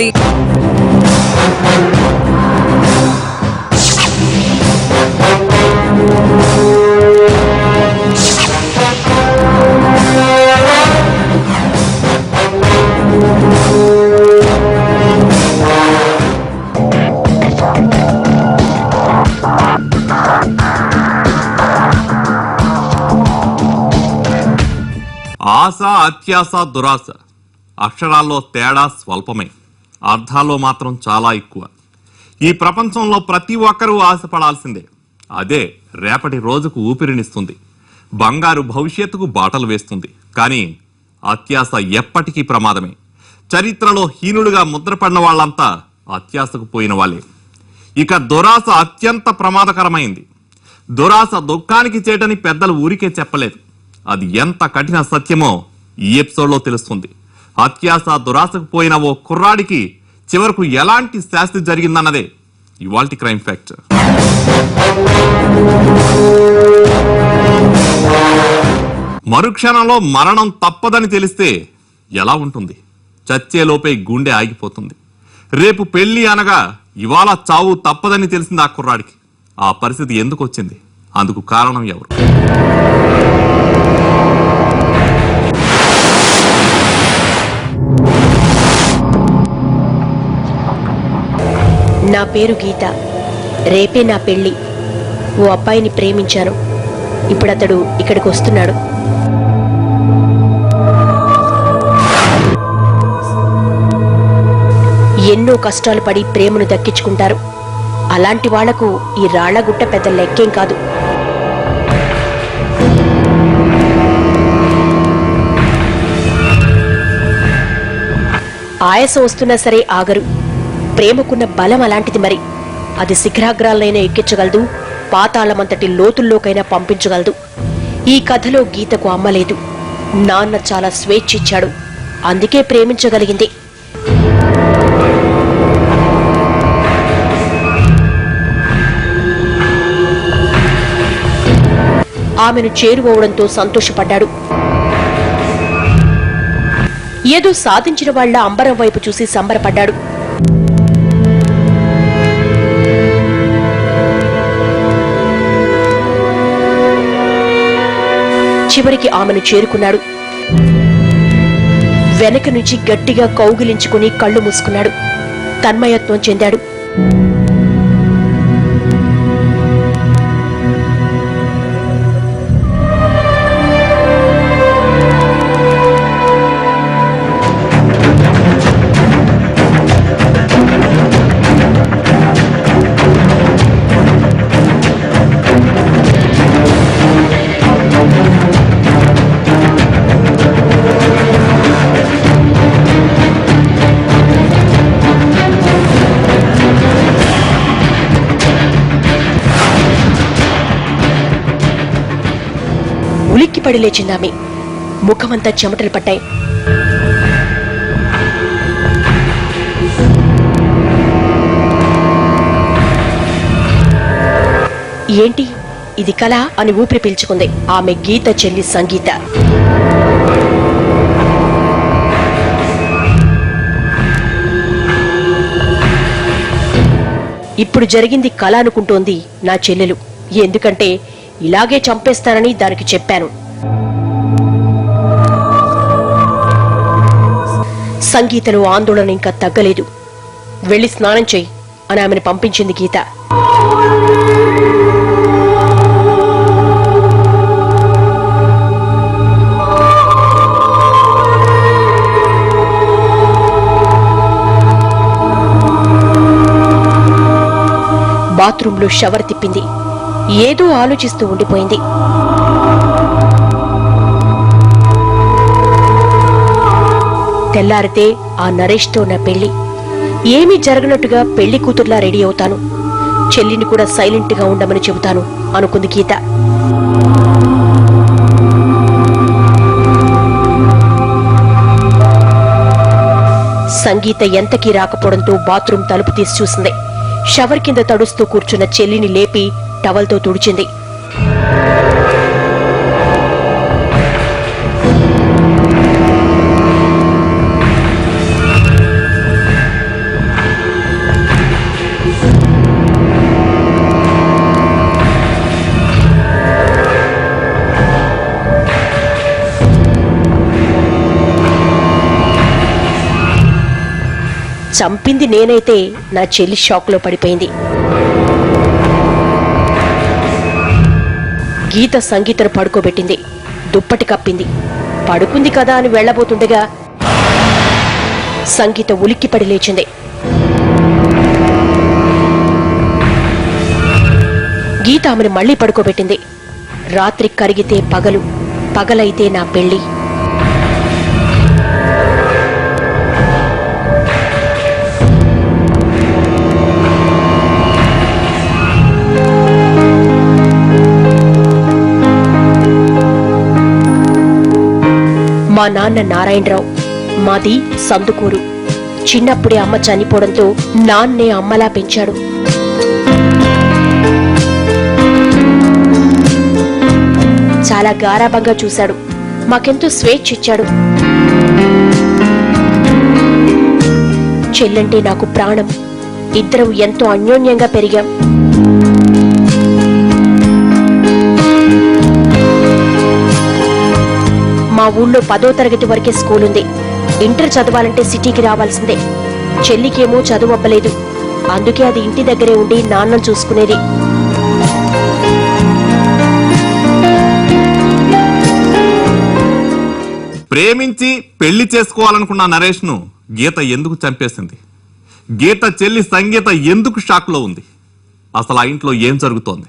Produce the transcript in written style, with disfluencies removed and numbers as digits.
ఆశ, అత్యాశ, దురాశ అక్షరాల్లో తేడా స్వల్పమే, అర్థాల్లో మాత్రం చాలా ఎక్కువ. ఈ ప్రపంచంలో ప్రతి ఒక్కరూ ఆశపడాల్సిందే. అదే రేపటి రోజుకు ఊపిరినిస్తుంది, బంగారు భవిష్యత్తుకు బాటలు వేస్తుంది. కానీ అత్యాశ ఎప్పటికీ ప్రమాదమే. చరిత్రలో హీనులుగా ముద్రపడిన వాళ్ళంతా అత్యాశకు పోయిన వాళ్ళే. ఇక దురాశ అత్యంత ప్రమాదకరమైంది. దురాశ దుఃఖానికి చేటని పెద్దలు ఊరికే చెప్పలేదు. అది ఎంత కఠిన సత్యమో ఈ ఎపిసోడ్లో తెలుస్తుంది. అత్యాశ, దురాశకు పోయిన ఓ కుర్రాడికి చివరకు ఎలాంటి శాస్తి జరిగిందన్నదే ఇవాల్టి క్రైమ్ ఫ్యాక్టర్. మరుక్షణంలో మరణం తప్పదని తెలిస్తే ఎలా ఉంటుంది? చచ్చేలోపే గుండె ఆగిపోతుంది. రేపు పెళ్లి అనగా ఇవాళ చావు తప్పదని తెలిసింది ఆ కుర్రాడికి. ఆ పరిస్థితి ఎందుకు వచ్చింది? అందుకు కారణం ఎవరు? నా పేరు గీత. రేపే నా పెళ్లి. ఓ అబ్బాయిని ప్రేమించాను. ఇప్పుడు అతడు ఇక్కడికి వస్తున్నాడు. ఎన్నో కష్టాలు పడి ప్రేమను దక్కించుకుంటారు. అలాంటి వాళ్లకు ఈ రాళ్లగుట్ట పెద్ద లెక్కేం కాదు. ఆయాసం వస్తున్నా సరే ఆగరు. ప్రేమకున్న బలం అలాంటిది. మరి అది శిఖరాగ్రాలైనా ఎక్కించగలదు, పాతాళమంతటి లోతుల్లోకైనా పంపించగలదు. ఈ కథలో గీతకు అమ్మలేదు. నాన్న చాలా స్వేచ్ఛ ఇచ్చాడు, అందుకే ప్రేమించగలిగింది. ఆమెను చేరువవడంతో సంతోషపడ్డాడు. ఏదో సాధించిన వాళ్ల అంబరం వైపు చూసి సంబరపడ్డాడు. చివరికి ఆమెను చేరుకున్నాడు. వెనక నుంచి గట్టిగా కౌగిలించుకుని కళ్ళు మూసుకున్నాడు. తన్మయత్వం చెందాడు. ఉలిక్కిపడి లేచిందామె. ముఖమంతా చెమటలు పట్టాయి. ఏంటి ఇది కళ అని ఊపిరి పీల్చుకుంది. ఆమె గీత చెల్లి సంగీత. ఇప్పుడు జరిగింది కళ అనుకుంటోంది నా చెల్లెలు. ఎందుకంటే ఇలాగే చంపేస్తానని దానికి చెప్పాను. సంగీతలో ఆందోళన ఇంకా తగ్గలేదు. వెళ్లి స్నానం చెయ్యి అని ఆమెను పంపించింది గీత. బాత్రూంలో షవర్ తిప్పింది. ఏదో ఆలోచిస్తూ ఉండిపోయింది. తెల్లారితే ఆ నరేష్తో నా పెళ్లి. ఏమీ జరగనట్టుగా పెళ్లి కూతుర్లా రెడీ అవుతాను. చెల్లిని కూడా సైలెంట్ గా ఉండమని చెబుతాను అనుకుంది గీత. సంగీత ఎంతకీ రాకపోవడంతో బాత్రూం తలుపు తీసి చూసింది. షవర్ కింద తడుస్తూ కూర్చున్న చెల్లిని లేపి టవల్తో తుడిచింది. చంపింది నేనైతే నా చెల్లి షాక్లో పడిపోయింది. గీత సంగీతను పడుకోబెట్టింది. దుప్పటి కప్పింది. పడుకుంది కదా అని వెళ్లబోతుండగా సంగీత ఉలిక్కిపడి లేచింది. గీత ఆమెను మళ్లీ పడుకోబెట్టింది. రాత్రి కరిగితే పగలు, పగలైతే నా పెళ్లి. మా నాన్న నారాయణరావు, మాది సందుకూరు. చిన్నప్పుడే అమ్మ చనిపోవడంతో నాన్నే అమ్మలా పెంచాడు. చాలా గారాబంగా చూశాడు. మాకెంతో స్వేచ్ఛ ఇచ్చాడు. చెల్లంటే నాకు ప్రాణం. ఇద్దరం ఎంతో అన్యోన్యంగా పెరిగాం. మా ఊళ్ళో 10వ తరగతి వరకే స్కూల్ ఉంది. ఇంటర్ చదవాలంటే సిటీకి రావాల్సిందే. చెల్లికేమో చదువు అవ్వలేదు. అందుకే అది ఇంటి దగ్గరే ఉండి నాన్నను చూసుకునేది. ప్రేమించి పెళ్లి చేసుకోవాలనుకున్న నరేష్ ను గీత ఎందుకు చంపేసింది? గీత చెల్లి సంగీత ఎందుకు షాక్ లో ఉంది? అసలు ఆ ఇంట్లో ఏం జరుగుతోంది?